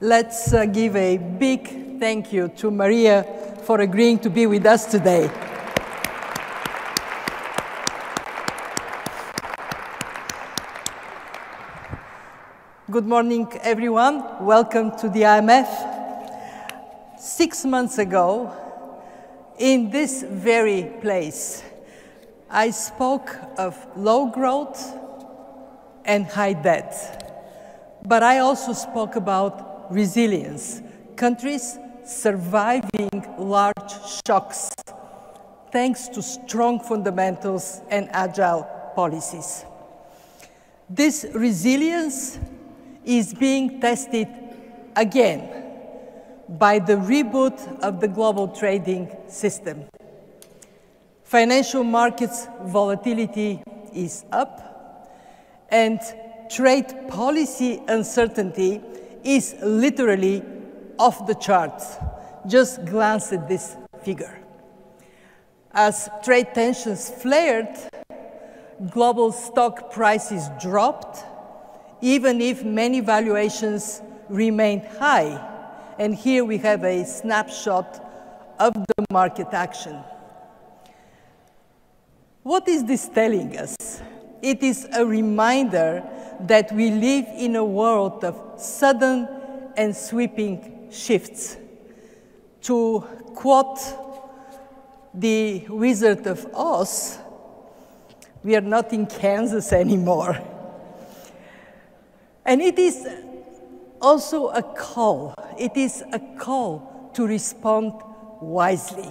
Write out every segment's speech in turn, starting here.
Let's give a big thank you to Maria for agreeing to be with us today. Good morning, everyone. Welcome to the IMF. 6 months ago, in this very place, I spoke of low growth and high debt. But I also spoke about resilience, countries surviving large shocks thanks to strong fundamentals and agile policies. This resilience is being tested again by the reboot of the global trading system. Financial markets volatility is up, and trade policy uncertainty is literally off the charts. Just glance at this figure. As trade tensions flared, global stock prices dropped, even if many valuations remained high. And here we have a snapshot of the market action. What is this telling us? It is a reminder that we live in a world of sudden and sweeping shifts. To quote the Wizard of Oz, we are not in Kansas anymore. And it is also a call. It is a call to respond wisely.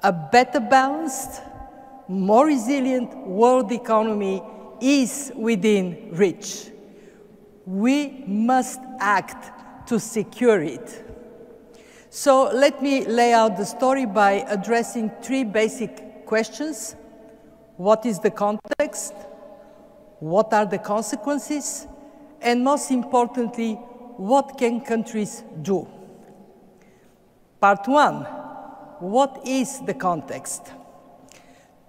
A better balanced, more resilient world economy is within reach. We must act to secure it. So let me lay out the story by addressing 3 basic questions. What is the context? What are the consequences? And most importantly, what can countries do? Part 1, what is the context?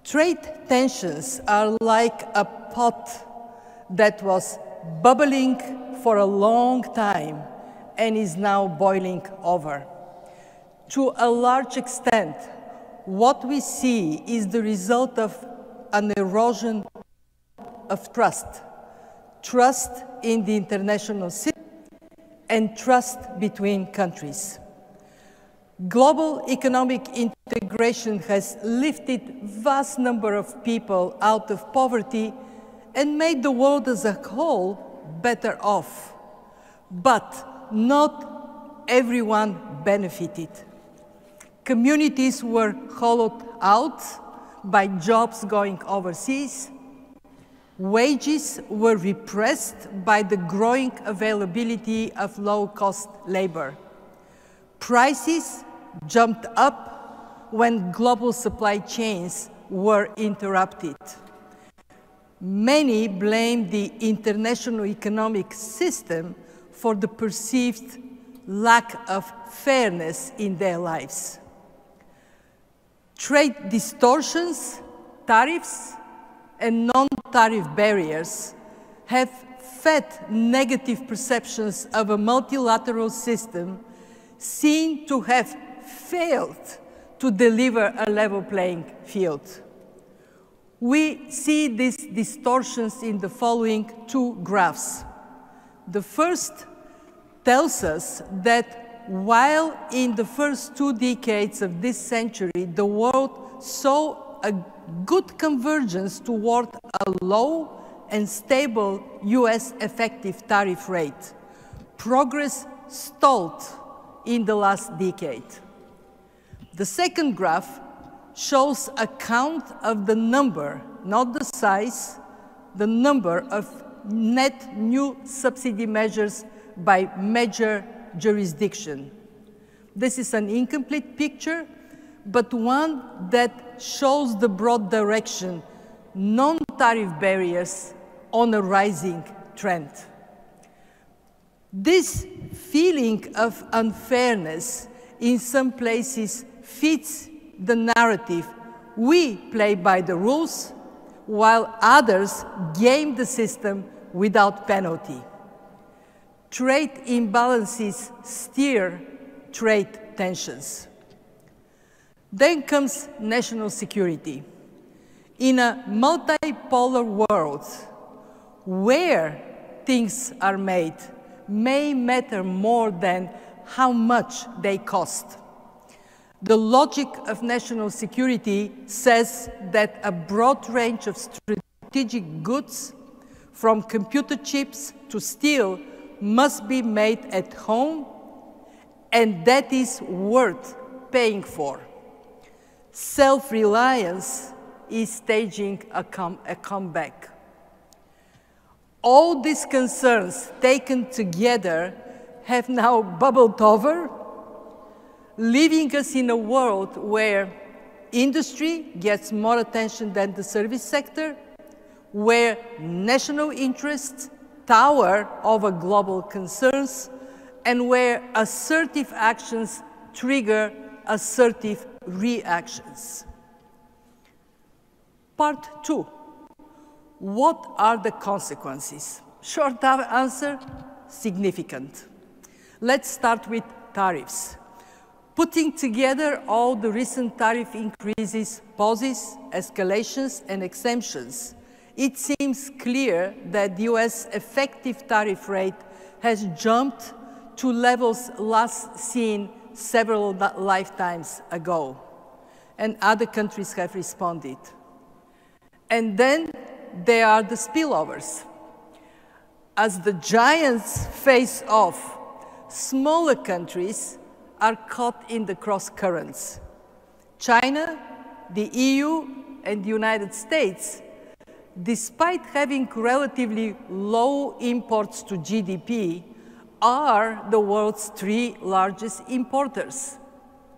Trade tensions are like a pot that was bubbling for a long time and is now boiling over. To a large extent, what we see is the result of an erosion of trust. Trust in the international system and trust between countries. Global economic integration has lifted vast number of people out of poverty and made the world as a whole better off. But not everyone benefited. Communities were hollowed out by jobs going overseas. Wages were repressed by the growing availability of low-cost labor. Prices jumped up when global supply chains were interrupted. Many blame the international economic system for the perceived lack of fairness in their lives. Trade distortions, tariffs, and non-tariff barriers have fed negative perceptions of a multilateral system seen to have failed to deliver a level playing field. We see these distortions in the following 2 graphs. The first tells us that while in the first 2 decades of this century, the world saw a good convergence toward a low and stable US effective tariff rate, progress stalled in the last decade. The second graph shows a count of the number, not the size, the number of net new subsidy measures by major jurisdiction. This is an incomplete picture, but one that shows the broad direction, non-tariff barriers on a rising trend. This feeling of unfairness in some places fits the narrative. We play by the rules, while others game the system without penalty. Trade imbalances steer trade tensions. Then comes national security. In a multipolar world, where things are made may matter more than how much they cost. The logic of national security says that a broad range of strategic goods, from computer chips to steel, must be made at home, and that is worth paying for. Self-reliance is staging a comeback. All these concerns taken together have now bubbled over, leaving us in a world where industry gets more attention than the service sector, where national interests tower over global concerns, and where assertive actions trigger assertive reactions. Part 2. What are the consequences? Short answer, significant. Let's start with tariffs. Putting together all the recent tariff increases, pauses, escalations, and exemptions, it seems clear that the US effective tariff rate has jumped to levels last seen several lifetimes ago, and other countries have responded. And then there are the spillovers. As the giants face off, smaller countries are caught in the cross currents. China, the EU, and the United States, despite having relatively low imports to GDP, are the world's 3 largest importers.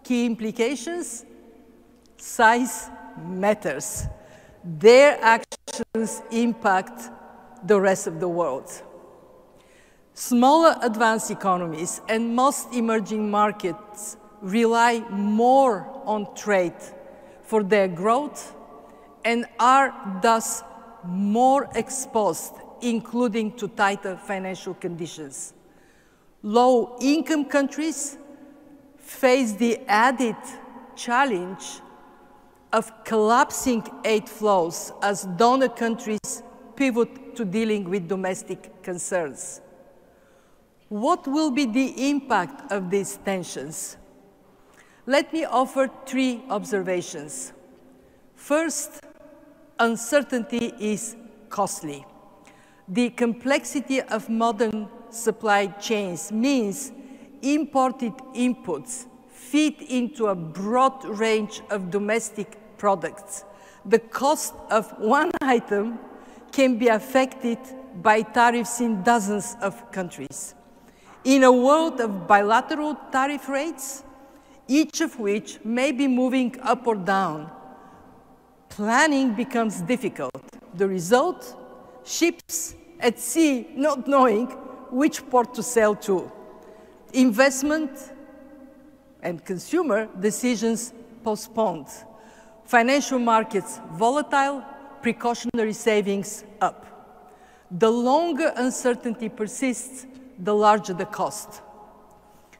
Key implications? Size matters. Their actions impact the rest of the world. Smaller advanced economies and most emerging markets rely more on trade for their growth and are thus more exposed, including to tighter financial conditions. Low-income countries face the added challenge of collapsing aid flows as donor countries pivot to dealing with domestic concerns. What will be the impact of these tensions? Let me offer 3 observations. First, uncertainty is costly. The complexity of modern supply chains means imported inputs feed into a broad range of domestic products. The cost of one item can be affected by tariffs in dozens of countries. In a world of bilateral tariff rates, each of which may be moving up or down, planning becomes difficult. The result? Ships at sea not knowing which port to sail to. Investment and consumer decisions postponed. Financial markets volatile, precautionary savings up. The longer uncertainty persists, the larger the cost.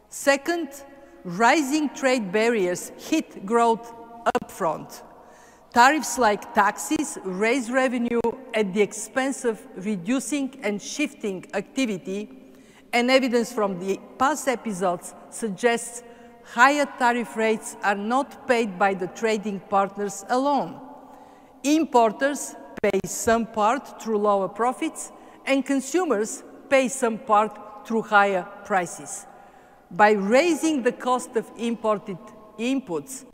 Second, rising trade barriers hit growth upfront. Tariffs like taxes raise revenue at the expense of reducing and shifting activity, and evidence from the past episodes suggests higher tariff rates are not paid by the trading partners alone. Importers pay some part through lower profits, and consumers pay some part through higher prices. By raising the cost of imported inputs,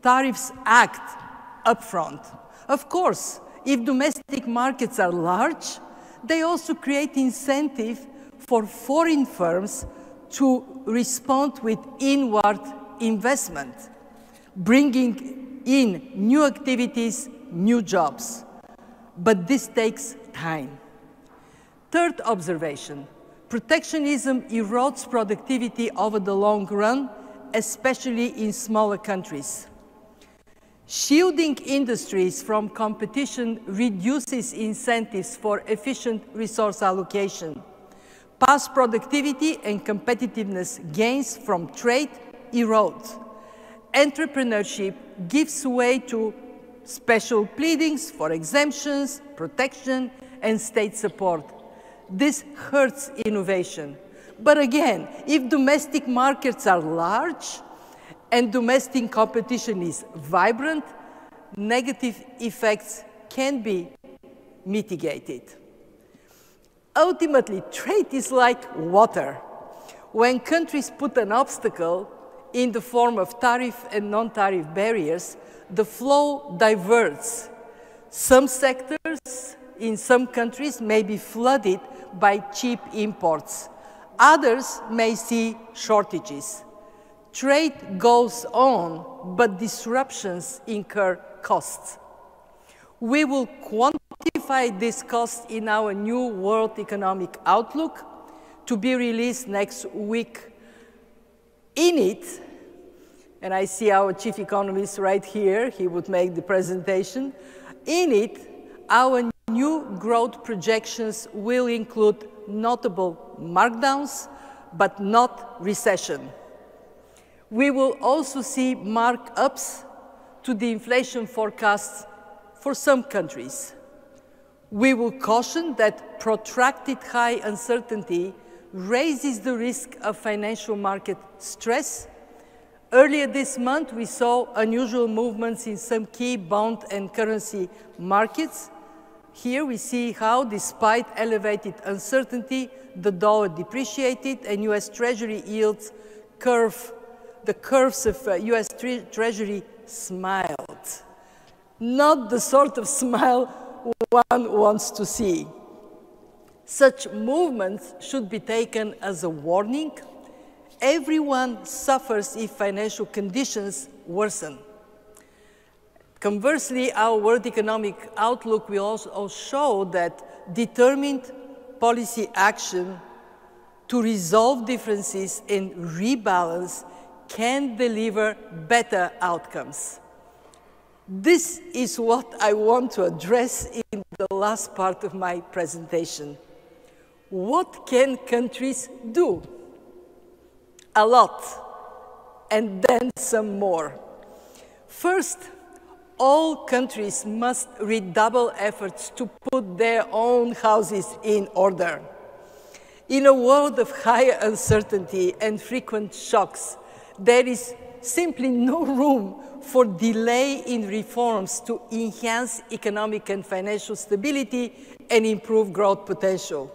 tariffs act upfront. Of course, if domestic markets are large, they also create incentive for foreign firms to respond with inward investment, bringing in new activities, new jobs. But this takes time. Third observation, protectionism erodes productivity over the long run, especially in smaller countries. Shielding industries from competition reduces incentives for efficient resource allocation. Past productivity and competitiveness gains from trade erode. Entrepreneurship gives way to special pleadings for exemptions, protection, and state support. This hurts innovation. But again, if domestic markets are large and domestic competition is vibrant, negative effects can be mitigated. Ultimately, trade is like water. When countries put an obstacle in the form of tariff and non-tariff barriers, the flow diverts. Some sectors in some countries may be flooded by cheap imports. Others may see shortages. Trade goes on, but disruptions incur costs. We will quantify this cost in our new World Economic Outlook to be released next week. In it, and I see our chief economist right here, he would make the presentation. In it, our new growth projections will include notable markdowns, but not recession. We will also see markups to the inflation forecasts for some countries. We will caution that protracted high uncertainty raises the risk of financial market stress. Earlier this month, we saw unusual movements in some key bond and currency markets. Here we see how, despite elevated uncertainty, the dollar depreciated and US Treasury yields the curves of US Treasury smiled. Not the sort of smile one wants to see. Such movements should be taken as a warning. Everyone suffers if financial conditions worsen. Conversely, our World Economic Outlook will also show that determined policy action to resolve differences and rebalance can deliver better outcomes. This is what I want to address in the last part of my presentation. What can countries do? A lot, and then some more. First, all countries must redouble efforts to put their own houses in order. In a world of higher uncertainty and frequent shocks, there is simply no room for delay in reforms to enhance economic and financial stability and improve growth potential.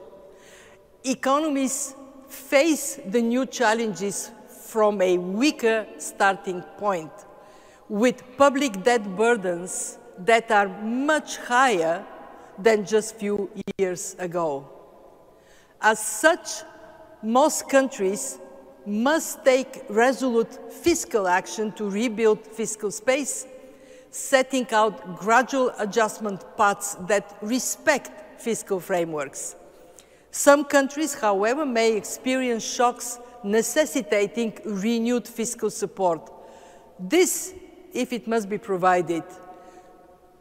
Economies face the new challenges from a weaker starting point, with public debt burdens that are much higher than just a few years ago. As such, most countries must take resolute fiscal action to rebuild fiscal space, setting out gradual adjustment paths that respect fiscal frameworks. Some countries, however, may experience shocks necessitating renewed fiscal support. This, if it must be provided,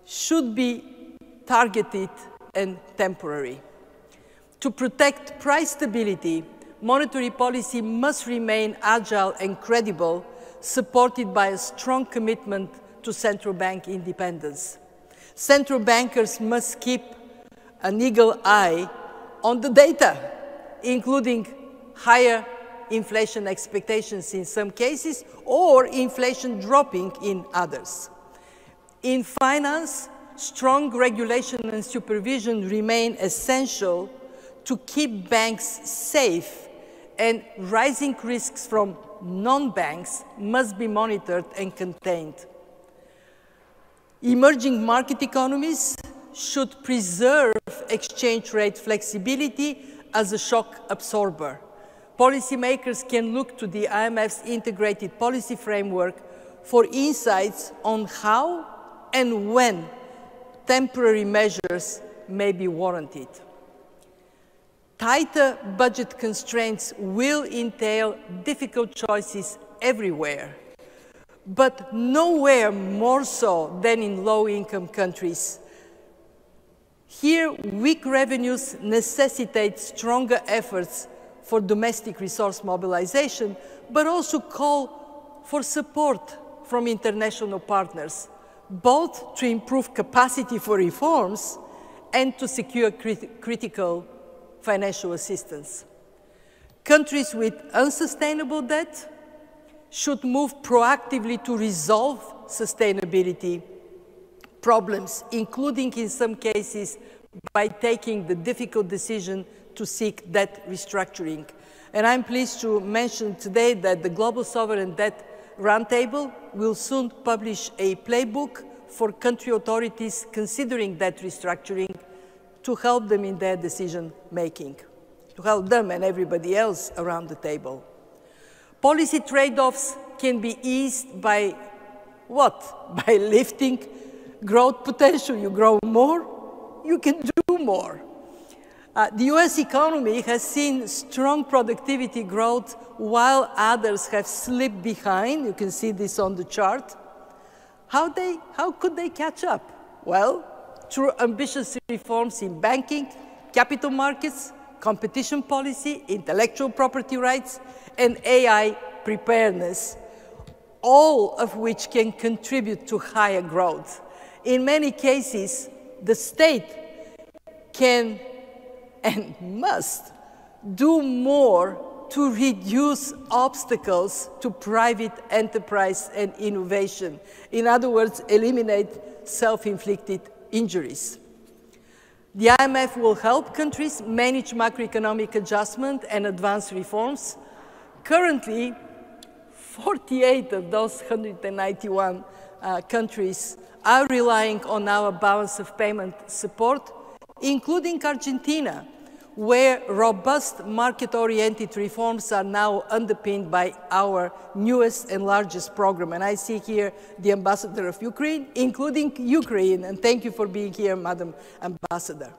should be targeted and temporary. To protect price stability, monetary policy must remain agile and credible, supported by a strong commitment to central bank independence. Central bankers must keep an eagle eye on the data, including higher inflation expectations in some cases or inflation dropping in others. In finance, strong regulation and supervision remain essential to keep banks safe, and rising risks from non-banks must be monitored and contained. Emerging market economies should preserve exchange rate flexibility as a shock absorber. Policymakers can look to the IMF's integrated policy framework for insights on how and when temporary measures may be warranted. Tighter budget constraints will entail difficult choices everywhere, but nowhere more so than in low-income countries. Here, weak revenues necessitate stronger efforts for domestic resource mobilization, but also call for support from international partners, both to improve capacity for reforms and to secure critical financial assistance. Countries with unsustainable debt should move proactively to resolve sustainability problems, including in some cases by taking the difficult decision to seek debt restructuring. And I'm pleased to mention today that the Global Sovereign Debt Roundtable will soon publish a playbook for country authorities considering debt restructuring to help them in their decision making, to help them and everybody else around the table. Policy trade-offs can be eased by what? By lifting growth potential. You grow more, you can do more. The US economy has seen strong productivity growth while others have slipped behind. You can see this on the chart. How could they catch up? Well, through ambitious reforms in banking, capital markets, competition policy, intellectual property rights, and AI preparedness, all of which can contribute to higher growth. In many cases, the state can and must do more to reduce obstacles to private enterprise and innovation. In other words, eliminate self-inflicted injuries. The IMF will help countries manage macroeconomic adjustment and advance reforms. Currently, 48 of those 191 countries are relying on our balance of payment support, including Argentina, where robust market-oriented reforms are now underpinned by our newest and largest program. And I see here the ambassador of Ukraine, including Ukraine, and thank you for being here, Madam Ambassador.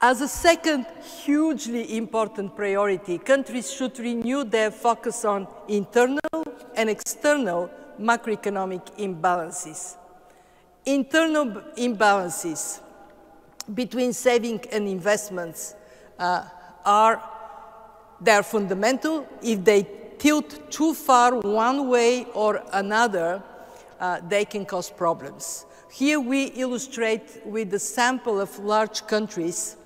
As a second hugely important priority, countries should renew their focus on internal and external macroeconomic imbalances. Internal imbalances between saving and investments are fundamental. If they tilt too far one way or another, they can cause problems. Here we illustrate with a sample of large countries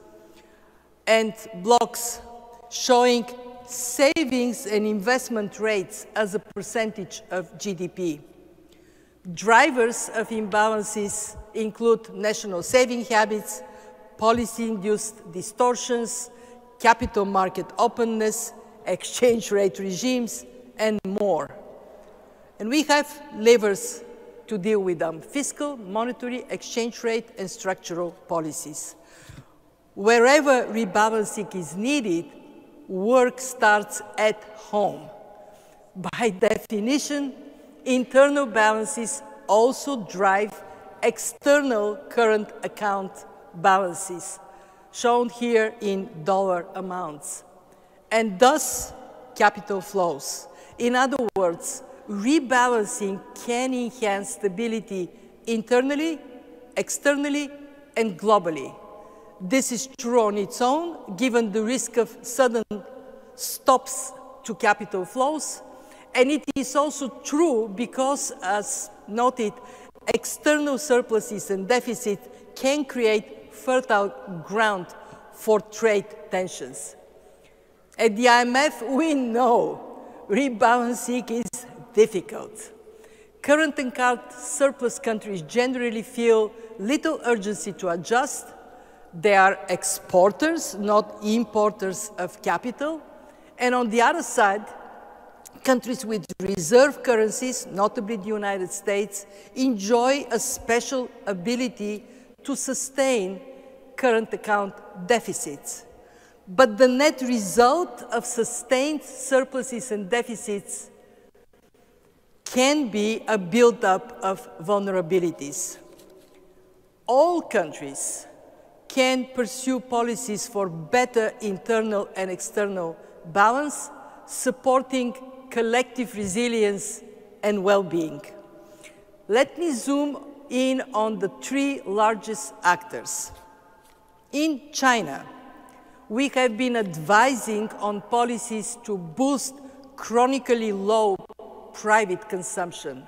and blocks showing savings and investment rates as a percentage of GDP. Drivers of imbalances include national saving habits, policy-induced distortions, capital market openness, exchange rate regimes, and more. And we have levers to deal with them: fiscal, monetary, exchange rate, and structural policies. Wherever rebalancing is needed, work starts at home. By definition, internal balances also drive external current account balances, shown here in dollar amounts, and thus capital flows. In other words, rebalancing can enhance stability internally, externally, and globally. This is true on its own, given the risk of sudden stops to capital flows, and it is also true because, as noted, external surpluses and deficits can create fertile ground for trade tensions. At the IMF, we know rebalancing is difficult. Current account surplus countries generally feel little urgency to adjust. They are exporters, not importers of capital. And on the other side, countries with reserve currencies, notably the United States, enjoy a special ability to sustain current account deficits. But the net result of sustained surpluses and deficits can be a buildup of vulnerabilities. All countries can pursue policies for better internal and external balance, supporting collective resilience and well-being. Let me zoom in on the three largest actors. In China, we have been advising on policies to boost chronically low private consumption.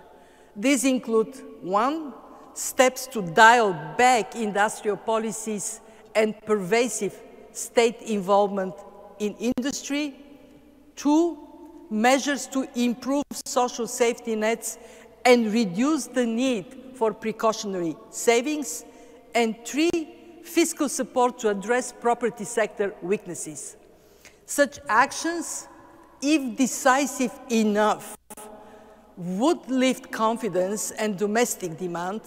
These include, one, steps to dial back industrial policies and pervasive state involvement in industry. Two, measures to improve social safety nets and reduce the need for precautionary savings. And three, fiscal support to address property sector weaknesses. Such actions, if decisive enough, would lift confidence and domestic demand,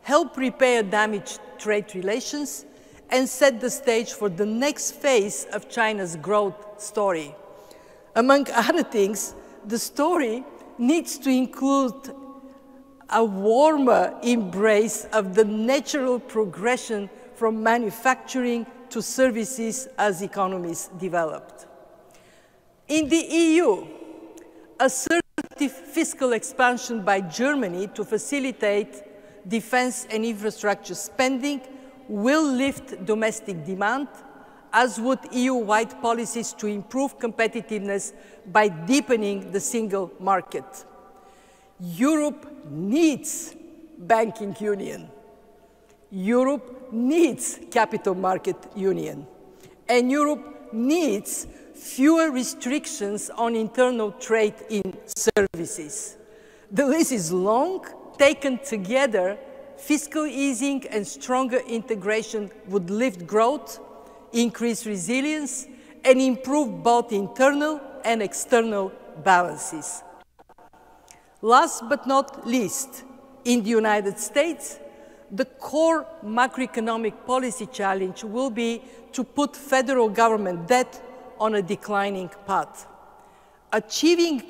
help repair damaged trade relations, and set the stage for the next phase of China's growth story. Among other things, the story needs to include a warmer embrace of the natural progression from manufacturing to services as economies developed. In the EU, assertive fiscal expansion by Germany to facilitate defense and infrastructure spending will lift domestic demand, as would EU-wide policies to improve competitiveness by deepening the single market. Europe needs banking union. Europe needs capital market union. And Europe needs fewer restrictions on internal trade in services. The list is long. Taken together, fiscal easing and stronger integration would lift growth, increase resilience, and improve both internal and external balances. Last but not least, in the United States, the core macroeconomic policy challenge will be to put federal government debt on a declining path. Achieving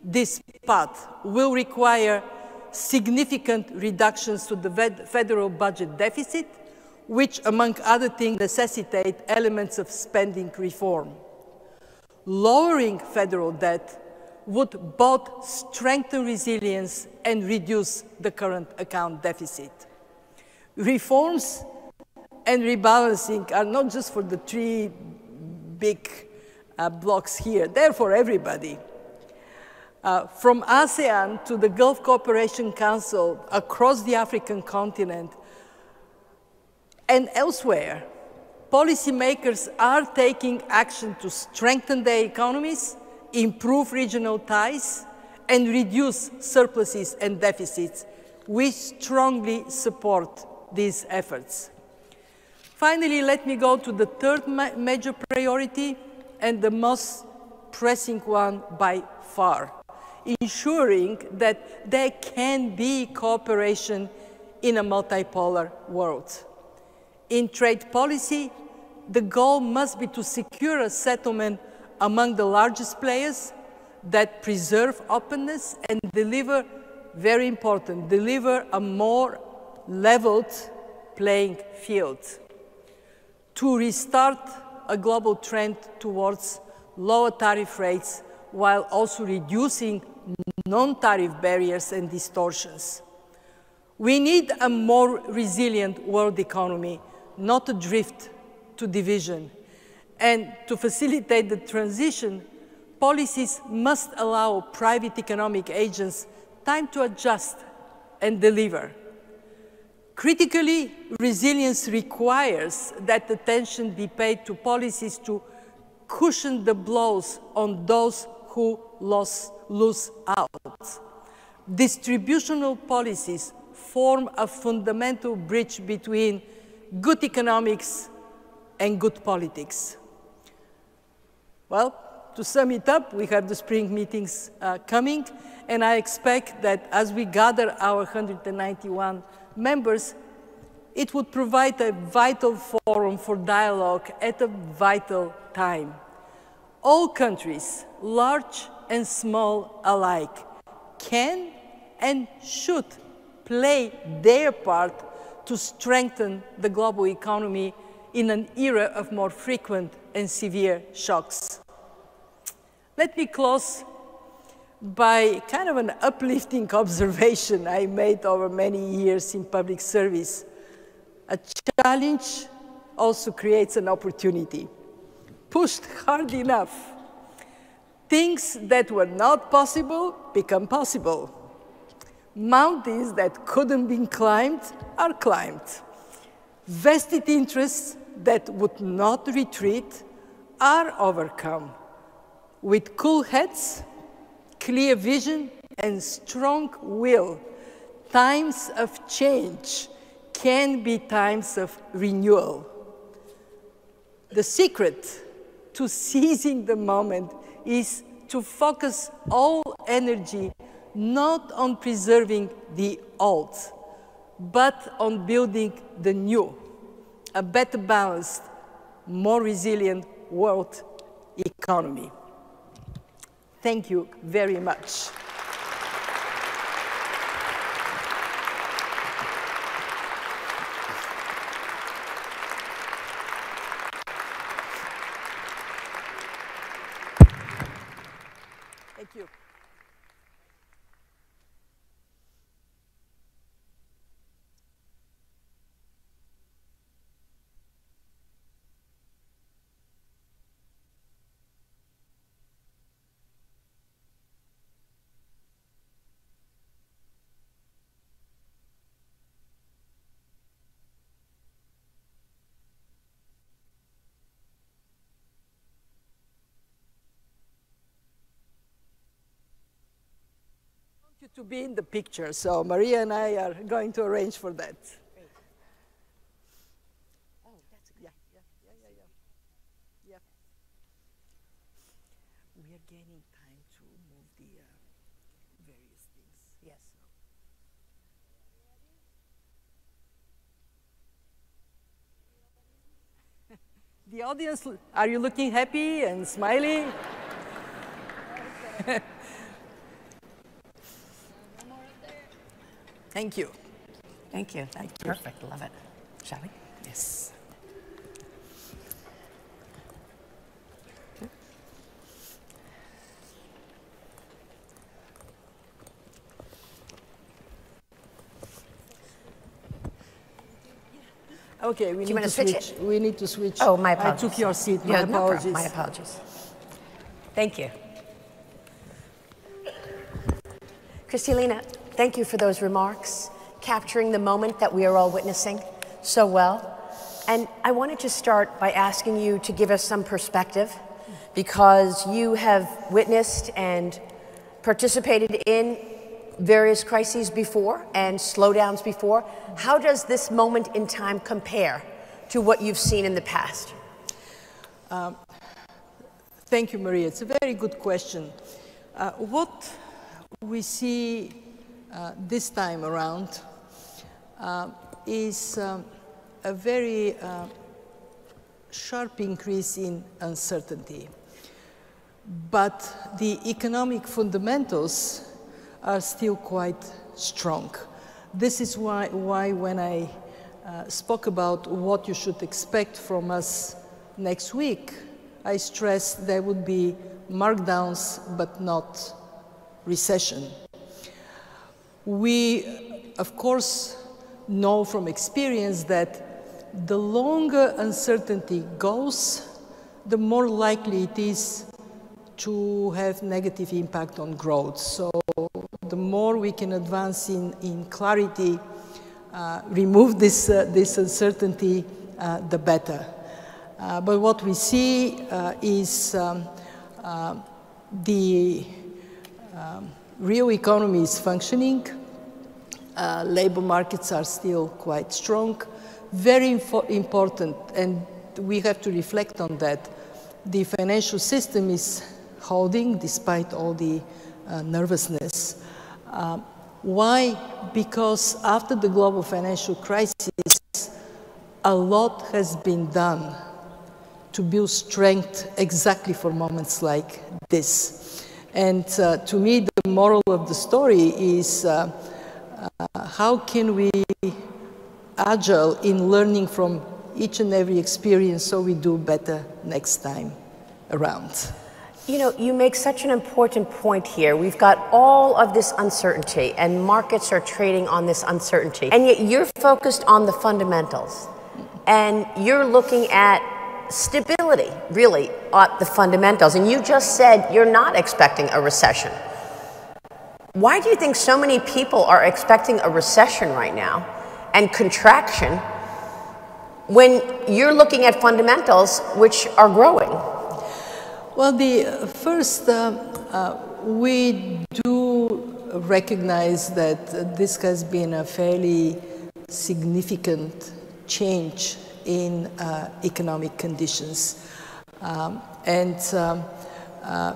this path will require significant reductions to the federal budget deficit, which, among other things, necessitate elements of spending reform. Lowering federal debt would both strengthen resilience and reduce the current account deficit. Reforms and rebalancing are not just for the three big blocks here, they're for everybody. From ASEAN to the Gulf Cooperation Council, across the African continent, and elsewhere, policymakers are taking action to strengthen their economies, improve regional ties, and reduce surpluses and deficits. We strongly support these efforts. Finally, let me go to the third major priority and the most pressing one by far, ensuring that there can be cooperation in a multipolar world. In trade policy, the goal must be to secure a settlement among the largest players that preserve openness and deliver, very important, deliver a more leveled playing field. To restart a global trend towards lower tariff rates while also reducing non-tariff barriers and distortions. We need a more resilient world economy, not a drift to division. And to facilitate the transition, policies must allow private economic agents time to adjust and deliver. Critically, resilience requires that attention be paid to policies to cushion the blows on those who lose out. Distributional policies form a fundamental bridge between good economics and good politics. Well, to sum it up, we have the spring meetings coming, and I expect that as we gather our 191 members, it would provide a vital forum for dialogue at a vital time. All countries, large and small alike, can and should play their part to strengthen the global economy in an era of more frequent and severe shocks. Let me close by kind of an uplifting observation I made over many years in public service. A challenge also creates an opportunity. Pushed hard enough, things that were not possible become possible. Mountains that couldn't be climbed are climbed. Vested interests that would not retreat are overcome. With cool heads, clear vision, and strong will, times of change can be times of renewal. The secret to seizing the moment is to focus all energy not on preserving the old, but on building the new, a better balanced, more resilient world economy. Thank you very much. Thank you. To be in the picture, so Maria and I are going to arrange for that. Great. Oh, that's good. Yeah. We are gaining time to move the various things. Yes. The audience, are you looking happy and smiley? Thank you. Thank you. That's perfect. Love it. Shall we? Yes. Okay, we need to switch. We need to switch. Oh, my apologies. I took your seat. Yeah, My apologies. No problem. My apologies. Thank you. Kristalina, thank you for those remarks, capturing the moment that we are all witnessing so well. And I wanted to start by asking you to give us some perspective, because you have witnessed and participated in various crises before and slowdowns before. How does this moment in time compare to what you've seen in the past? Thank you, Maria. It's a very good question. What we see this time around is a very sharp increase in uncertainty. But the economic fundamentals are still quite strong. This is why when I spoke about what you should expect from us next week, I stressed there would be markdowns but not recession. We, of course, know from experience that the longer uncertainty goes, the more likely it is to have negative impact on growth. So the more we can advance in clarity, remove this uncertainty, the better. But what we see is the real economy is functioning. Labor markets are still quite strong. Very important, and we have to reflect on that. The financial system is holding despite all the nervousness. Why? Because after the global financial crisis, a lot has been done to build strength exactly for moments like this. And to me, the moral of the story is how can we be agile in learning from each and every experience so we do better next time around. You know, you make such an important point here. We've got all of this uncertainty, and markets are trading on this uncertainty. And yet you're focused on the fundamentals. And you're looking at stability, really, at the fundamentals. And you just said you're not expecting a recession. Why do you think so many people are expecting a recession right now and contraction when you're looking at fundamentals which are growing? Well, first, we do recognize that this has been a fairly significant change in economic conditions.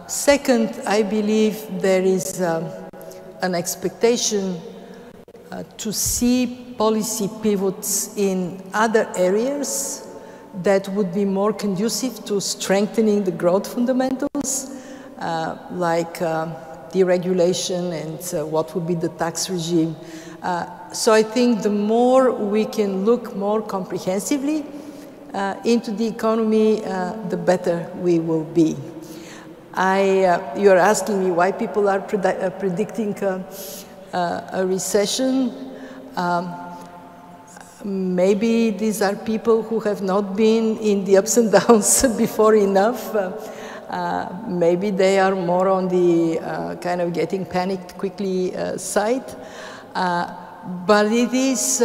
Second, I believe there is an expectation to see policy pivots in other areas that would be more conducive to strengthening the growth fundamentals, like deregulation and what would be the tax regime. So I think the more we can look more comprehensively into the economy, the better we will be. You're asking me why people are predicting a recession. Maybe these are people who have not been in the ups and downs before enough. Maybe they are more on the kind of getting panicked quickly side. But it is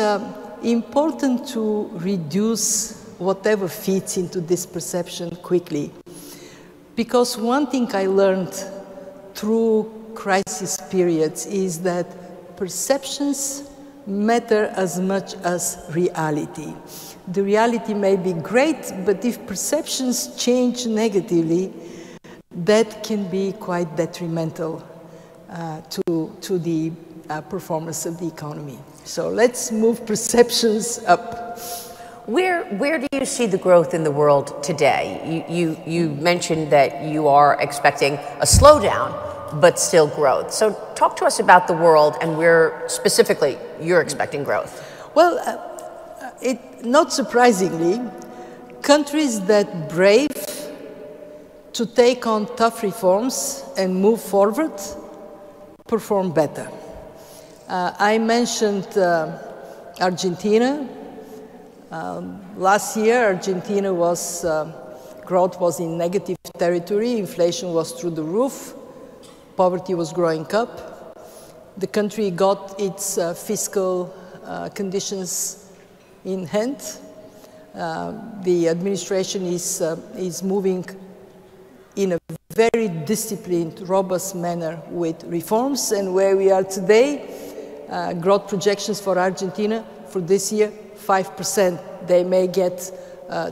important to reduce whatever feeds into this perception quickly. Because one thing I learned through crisis periods is that perceptions matter as much as reality. The reality may be great, but if perceptions change negatively, that can be quite detrimental to the performance of the economy. So let's move perceptions up. Where do you see the growth in the world today? You mentioned that you are expecting a slowdown, but still growth. So talk to us about the world and where specifically you're expecting growth. Well, not surprisingly, countries that brave to take on tough reforms and move forward perform better. I mentioned Argentina. Last year, Argentina growth was in negative territory, inflation was through the roof, poverty was growing up. The country got its fiscal conditions in hand. The administration is moving in a very disciplined, robust manner with reforms, and where we are today, growth projections for Argentina for this year, 5%. They may get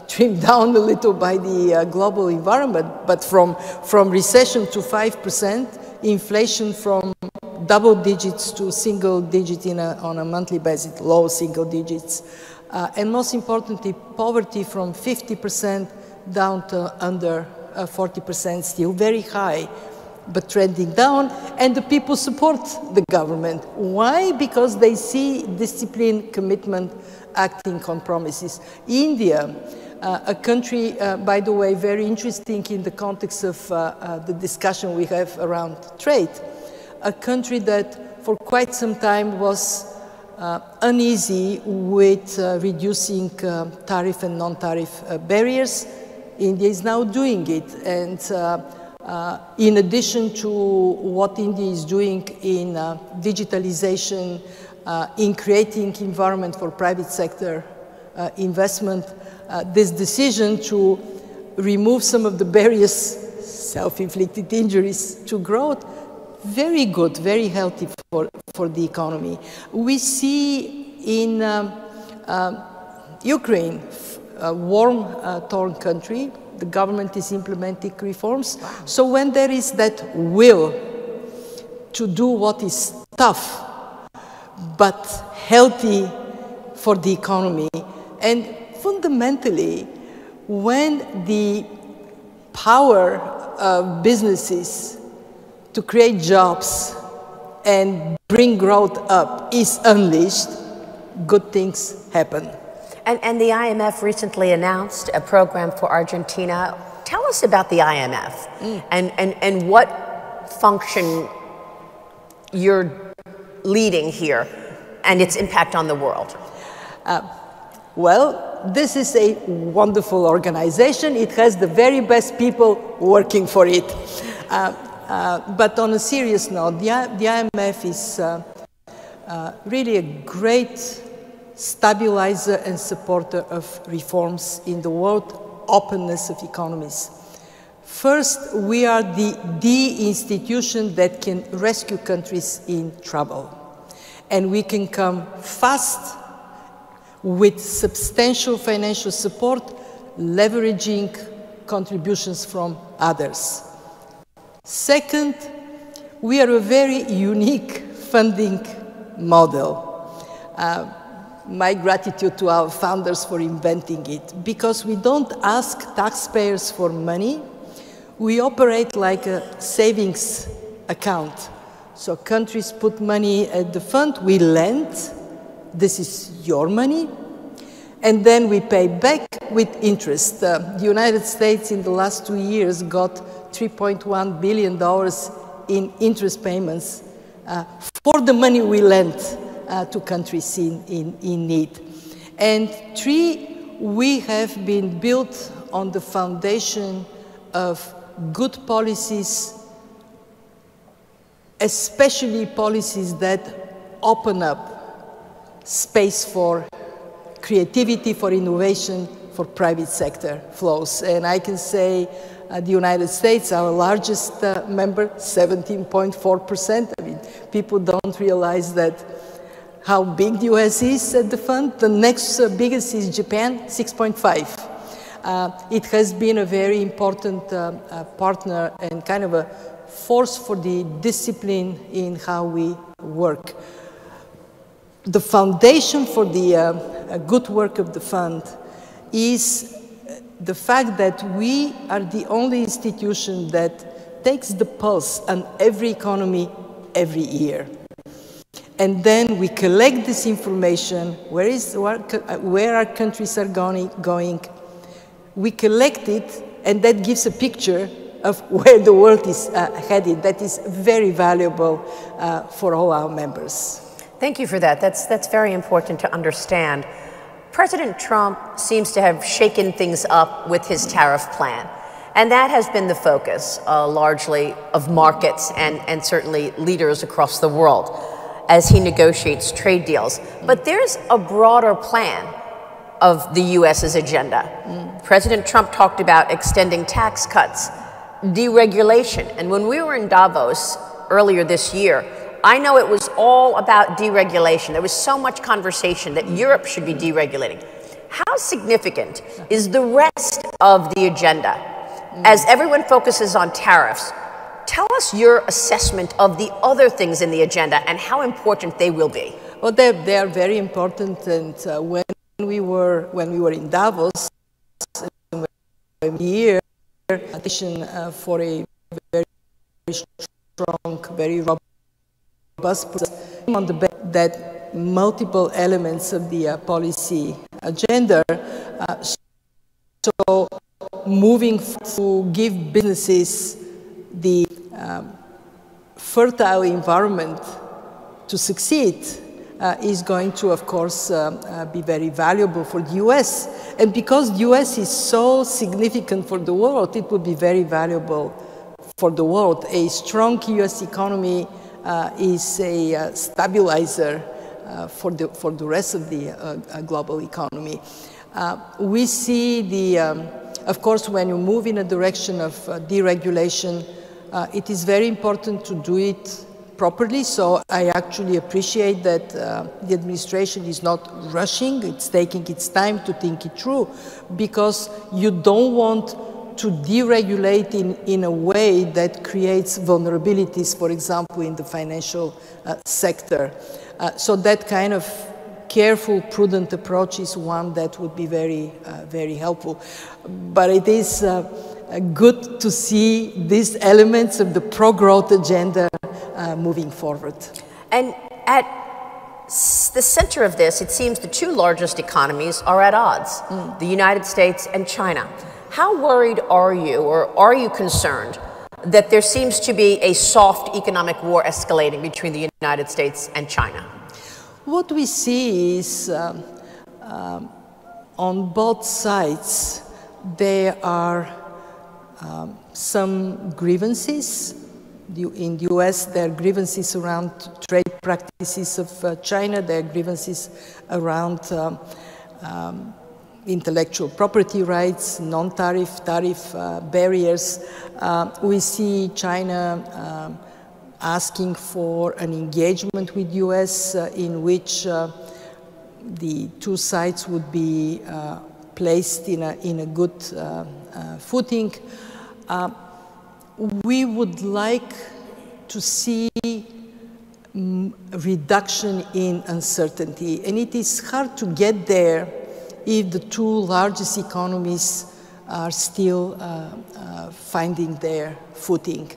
trimmed down a little by the global environment, but from recession to 5%, inflation from double digits to single digit on a monthly basis, low single digits. And most importantly, poverty from 50% down to under 40%, still very high, but trending down, and the people support the government. Why? Because they see discipline, commitment, acting on promises. India, a country, by the way, very interesting in the context of the discussion we have around trade, a country that for quite some time was uneasy with reducing tariff and non-tariff barriers. India is now doing it, and in addition to what India is doing in digitalization, in creating environment for private sector investment, this decision to remove some of the barriers, self-inflicted injuries to growth, very good, very healthy for the economy. We see in Ukraine, a warm, torn country, the government is implementing reforms. Wow. So when there is that will to do what is tough, but healthy for the economy, and fundamentally, when the power of businesses to create jobs and bring growth up is unleashed, good things happen. And the IMF recently announced a program for Argentina. tell us about the IMF and what function you're leading here and its impact on the world. Well, this is a wonderful organization. It has the very best people working for it. But on a serious note, the IMF is really a great stabilizer and supporter of reforms in the world, openness of economies. First, we are the institution that can rescue countries in trouble. And we can come fast with substantial financial support, leveraging contributions from others. Second, we are a very unique funding model. My gratitude to our founders for inventing it, because we don't ask taxpayers for money. We operate like a savings account. So countries put money at the fund, we lend. This is your money, and then we pay back with interest. The United States in the last 2 years got $3.1 billion in interest payments for the money we lent to countries in need. And three, we have been built on the foundation of good policies, especially policies that open up space for creativity, for innovation, for private sector flows. And I can say the United States, our largest member, 17.4%. I mean, people don't realize that how big the US is at the fund. The next biggest is Japan, 6.5. It has been a very important partner and kind of a force for the discipline in how we work. The foundation for the good work of the fund is the fact that we are the only institution that takes the pulse on every economy every year. And then we collect this information, where our countries are going. We collect it, and that gives a picture of where the world is headed. That is very valuable for all our members. Thank you for that. That's very important to understand. President Trump seems to have shaken things up with his tariff plan, and that has been the focus largely of markets and certainly leaders across the world as he negotiates trade deals. But there's a broader plan of the U.S.'s agenda. President Trump talked about extending tax cuts, deregulation, and when we were in Davos earlier this year, I know it was all about deregulation. There was so much conversation that Europe should be deregulating. How significant is the rest of the agenda? As everyone focuses on tariffs, tell us your assessment of the other things in the agenda and how important they will be. Well, they are very important, and when we were in Davos, here, for a very strong, very robust on the back that multiple elements of the policy agenda. So moving to give businesses the fertile environment to succeed is going to, of course, be very valuable for the US. And because the US is so significant for the world, it will be very valuable for the world. A strong US economy is a stabilizer for the rest of the global economy. We see of course, when you move in a direction of deregulation, it is very important to do it properly. So I actually appreciate that the administration is not rushing. It's taking its time to think it through, because you don't want to deregulate in a way that creates vulnerabilities, for example, in the financial sector. So that kind of careful, prudent approach is one that would be very, very helpful. But it is good to see these elements of the pro-growth agenda moving forward. And at the center of this, it seems the two largest economies are at odds, the United States and China. how worried are you, or are you concerned, that there seems to be a soft economic war escalating between the United States and China? What we see is on both sides there are some grievances. In the US, there are grievances around trade practices of China. There are grievances around intellectual property rights, non-tariff, tariff barriers. We see China asking for an engagement with US in which the two sides would be placed in a good footing. We would like to see reduction in uncertainty, and it is hard to get there if the two largest economies are still finding their footing.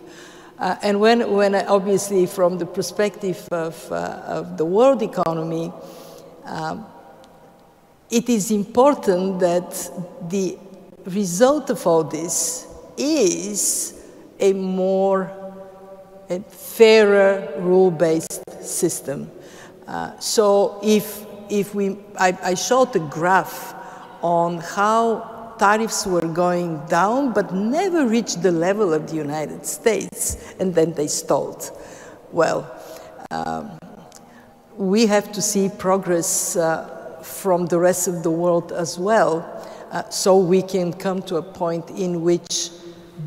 And when obviously from the perspective of the world economy, it is important that the result of all this is a fairer rule-based system. So I showed a graph on how tariffs were going down, but never reached the level of the United States, and then they stalled. Well, we have to see progress from the rest of the world as well, so we can come to a point in which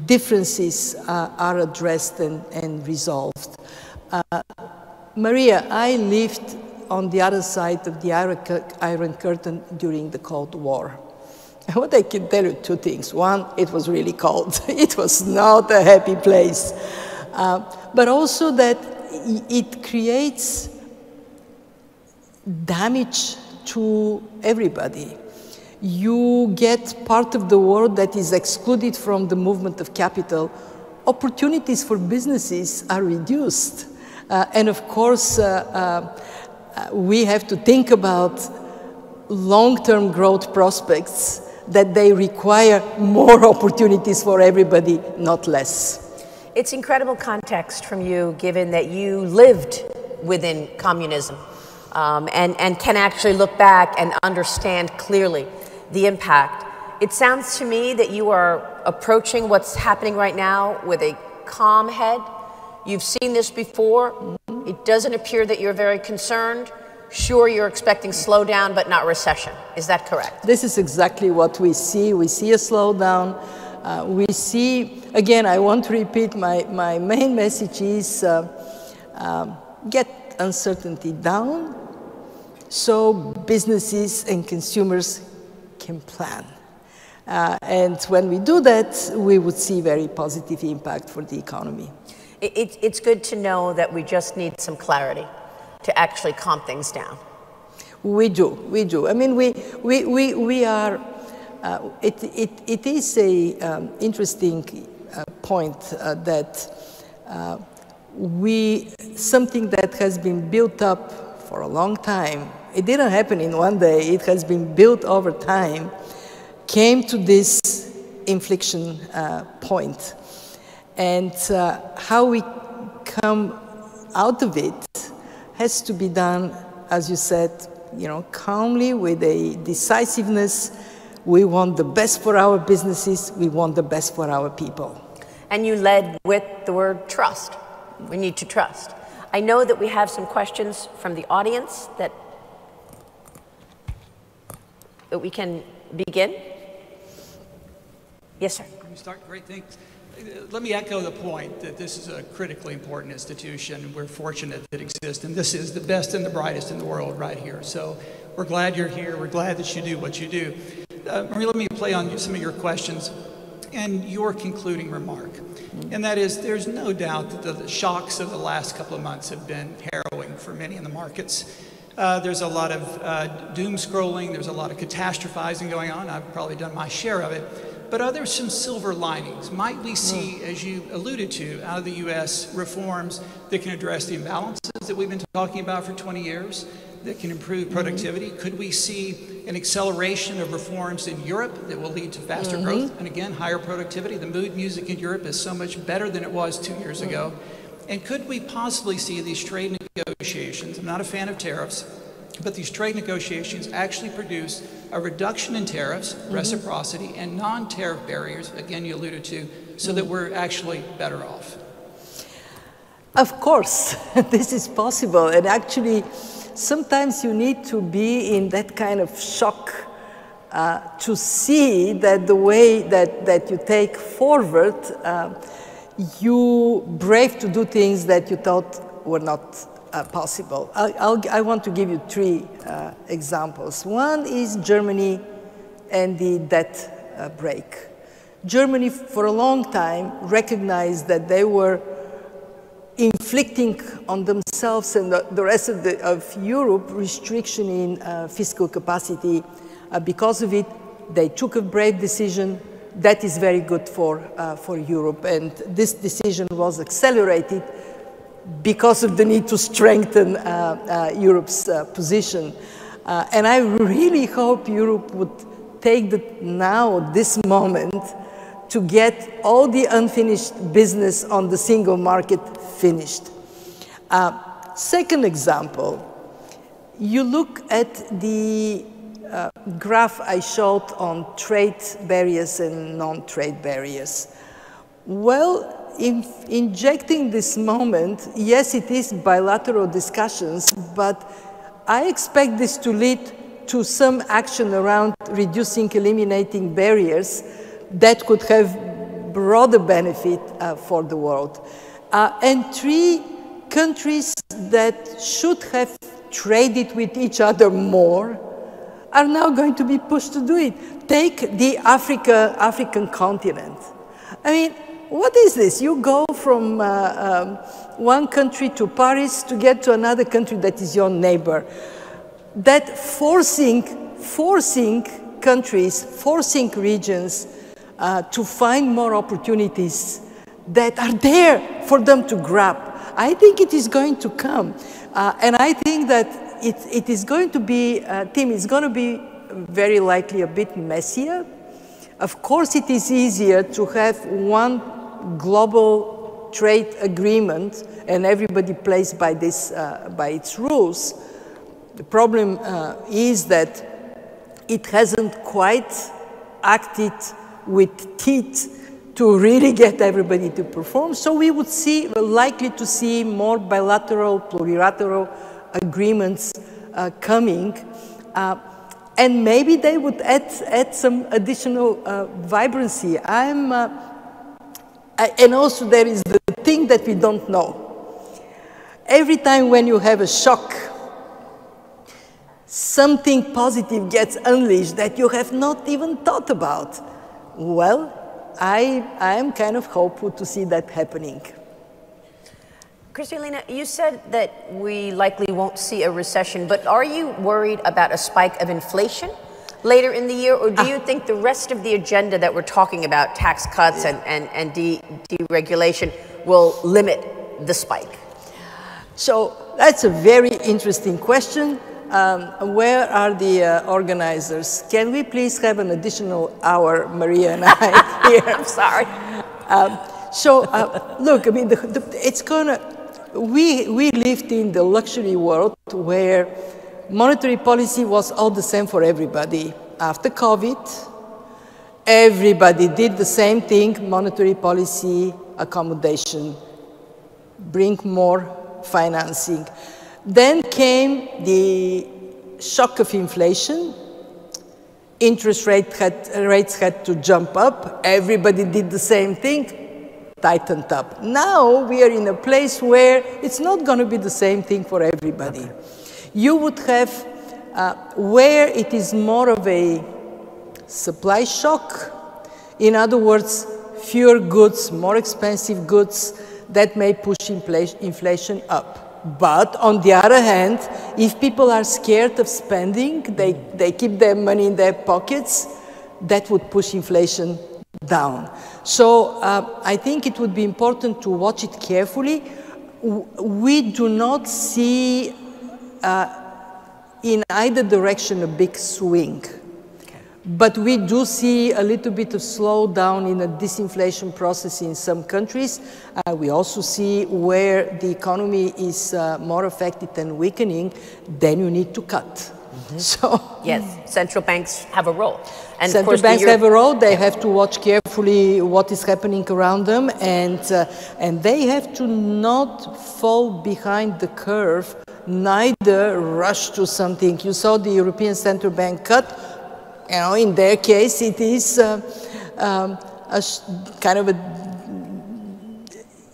differences are addressed and resolved. Maria, I lived on the other side of the Iron Curtain during the Cold War. And what I can tell you, two things. One, it was really cold. It was not a happy place. But also that it creates damage to everybody. You get part of the world that is excluded from the movement of capital. Opportunities for businesses are reduced. And of course, we have to think about long-term growth prospects, that they require more opportunities for everybody, not less. It's incredible context from you, given that you lived within communism and can actually look back and understand clearly the impact. It sounds to me that you are approaching what's happening right now with a calm head. You've seen this before. It doesn't appear that you're very concerned. Sure, you're expecting slowdown, but not recession. Is that correct? This is exactly what we see. We see a slowdown. We see, again, I want to repeat, my main message is get uncertainty down so businesses and consumers can plan. And when we do that, we would see very positive impact for the economy. It's good to know that we just need some clarity to actually calm things down. We do. I mean, we are, it is a interesting point that something that has been built up for a long time, it didn't happen in one day, it has been built over time, came to this inflection point. And how we come out of it has to be done, as you said, calmly, with a decisiveness. We want the best for our businesses. We want the best for our people. And you led with the word trust. We need to trust. I know that we have some questions from the audience that we can begin. Yes, sir. Can we start? Great, thanks. Let me echo the point that this is a critically important institution. We're fortunate that it exists, and this is the best and the brightest in the world right here. So we're glad you're here. We're glad that you do what you do. Maria, let me play on some of your questions and your concluding remark. And that is, there's no doubt that the shocks of the last couple of months have been harrowing for many in the markets. There's a lot of doom scrolling. There's a lot of catastrophizing going on. I've probably done my share of it. But are there some silver linings? Might we see, as you alluded to, out of the U.S. reforms that can address the imbalances that we've been talking about for 20 years? that can improve productivity? Could we see an acceleration of reforms in Europe that will lead to faster growth and again, higher productivity? The mood music in Europe is so much better than it was 2 years ago. And could we possibly see these trade negotiations, I'm not a fan of tariffs, but these trade negotiations actually produce a reduction in tariffs, reciprocity, and non-tariff barriers, again you alluded to, so that we're actually better off? Of course, this is possible. And actually, sometimes you need to be in that kind of shock to see that the way that you take forward, you brave to do things that you thought were not possible. I want to give you 3 examples. One is Germany and the debt break. Germany, for a long time, recognized that they were inflicting on themselves and the rest of Europe restriction in fiscal capacity. Because of it, they took a brave decision that is very good for Europe. And this decision was accelerated because of the need to strengthen Europe's position. And I really hope Europe would take this moment to get all the unfinished business on the single market finished. Second example, you look at the graph I showed on trade barriers and non-trade barriers. Well, in injecting this moment, yes, it is bilateral discussions, but I expect this to lead to some action around reducing, eliminating barriers that could have broader benefit for the world. And 3 countries that should have traded with each other more are now going to be pushed to do it. Take the African continent. I mean, what is this? You go from one country to Paris to get to another country that is your neighbor. That forcing countries, forcing regions to find more opportunities that are there for them to grab. I think it is going to come. And I think that it is going to be, Tim, it's going to be very likely a bit messier. Of course, it is easier to have one global trade agreement and everybody plays by its rules. The problem is that it hasn't quite acted with teeth to really get everybody to perform. So we would we're likely to see more bilateral, plurilateral agreements coming. And maybe they would add some additional vibrancy. And also there is the thing that we don't know. Every time when you have a shock, something positive gets unleashed that you have not even thought about. Well, I am kind of hopeful to see that happening. Kristalina, you said that we likely won't see a recession, but are you worried about a spike of inflation later in the year, or do you think the rest of the agenda that we're talking about, tax cuts and deregulation, will limit the spike? So that's a very interesting question. Where are the organizers? Can we please have an additional hour, Maria and I, here? I'm sorry. Look, I mean, it's gonna. We lived in the luxury world where monetary policy was all the same for everybody. After COVID, everybody did the same thing: monetary policy, accommodation, bring more financing. Then came the shock of inflation. Interest rates had to jump up. Everybody did the same thing, tightened up. Now we are in a place where it's not going to be the same thing for everybody. You would have, where it is more of a supply shock, in other words, fewer goods, more expensive goods, that may push inflation up. But on the other hand, if people are scared of spending, they keep their money in their pockets, that would push inflation down. So I think it would be important to watch it carefully. We do not see in either direction a big swing. But we do see a little bit of slowdown in the disinflation process in some countries. We also see where the economy is more affected and weakening, then you need to cut. So yes, central banks have a role. And central banks have a role. They have to watch carefully what is happening around them, and they have to not fall behind the curve, neither rush to something. You saw the European Central Bank cut. You know, in their case, it is kind of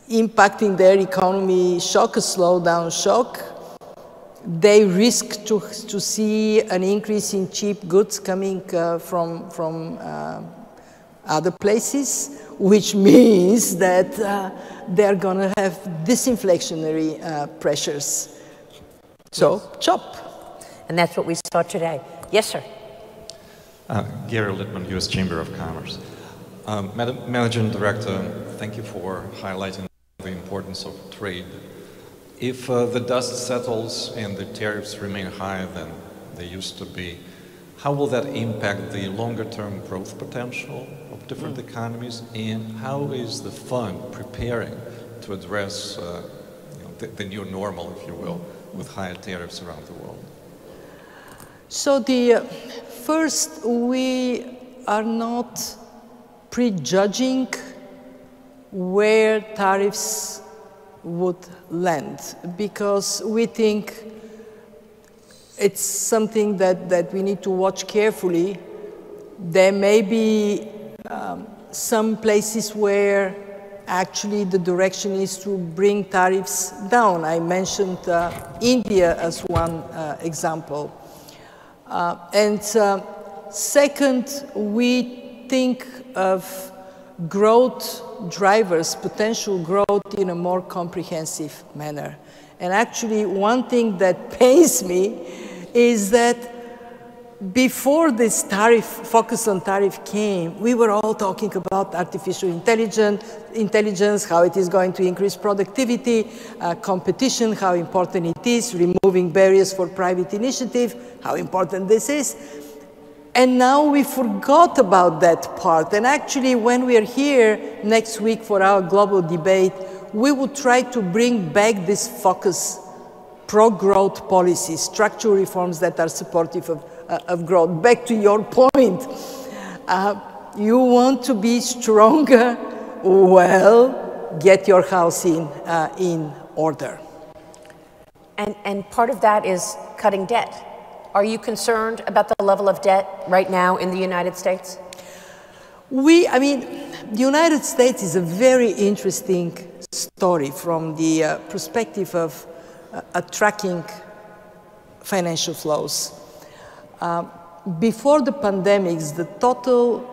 impacting their economy shock, a slowdown shock. They risk to see an increase in cheap goods coming from other places, which means that they're going to have disinflationary pressures. So, chop. And that's what we saw today. Yes, sir. Gary Littman, U.S. Chamber of Commerce. Madam Managing Director, thank you for highlighting the importance of trade. If the dust settles and the tariffs remain higher than they used to be, how will that impact the longer-term growth potential of different economies, and how is the fund preparing to address the new normal, if you will, with higher tariffs around the world? So first, we are not prejudging where tariffs would land, because we think it's something that we need to watch carefully. There may be some places where actually the direction is to bring tariffs down. I mentioned India as one example. And second, we think of growth drivers, potential growth in a more comprehensive manner. And actually, one thing that pains me is that before this focus on tariff came, we were all talking about artificial intelligence, how it is going to increase productivity, competition, how important it is, removing barriers for private initiative, how important this is. And now we forgot about that part. And actually, when we are here next week for our global debate, we will try to bring back this focus, pro-growth policies, structural reforms that are supportive of growth. Back to your point, you want to be stronger? Well, get your house in order. And part of that is cutting debt. Are you concerned about the level of debt right now in the United States? I mean, the United States is a very interesting story from the perspective of tracking financial flows. Before the pandemics, the total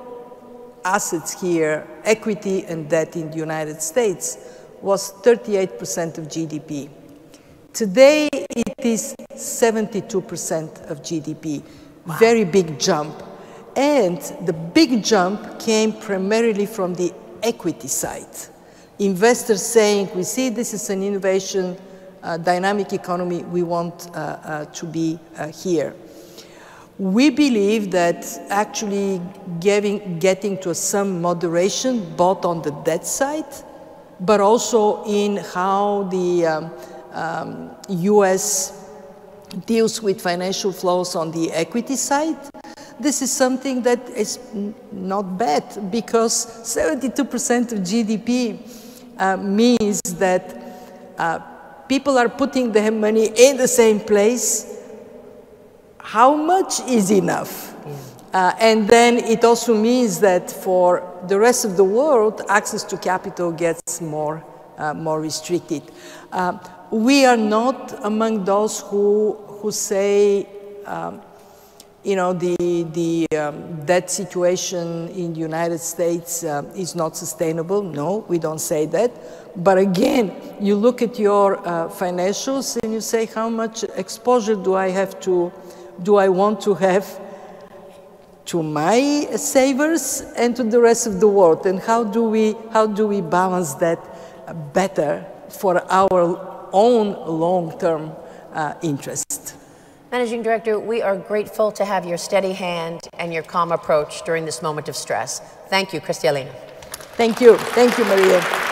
assets here, equity and debt in the United States, was 38% of GDP. Today, it is 72% of GDP. Wow. Very big jump. And the big jump came primarily from the equity side. Investors saying, we see this is an innovation, dynamic economy, we want to be here. We believe that actually getting to some moderation, both on the debt side, but also in how the US deals with financial flows on the equity side. This is something that is not bad, because 72% of GDP means that people are putting their money in the same place. How much is enough? Yeah. And then it also means that for the rest of the world, access to capital gets more restricted. We are not among those who say, you know, the debt situation in the United States is not sustainable. No, we don't say that. But again, you look at your financials and you say, how much exposure do I want to have to my savers and to the rest of the world? And how do we balance that better for our own long-term interest? Managing Director, we are grateful to have your steady hand and your calm approach during this moment of stress. Thank you, Kristalina. Thank you. Thank you, Maria.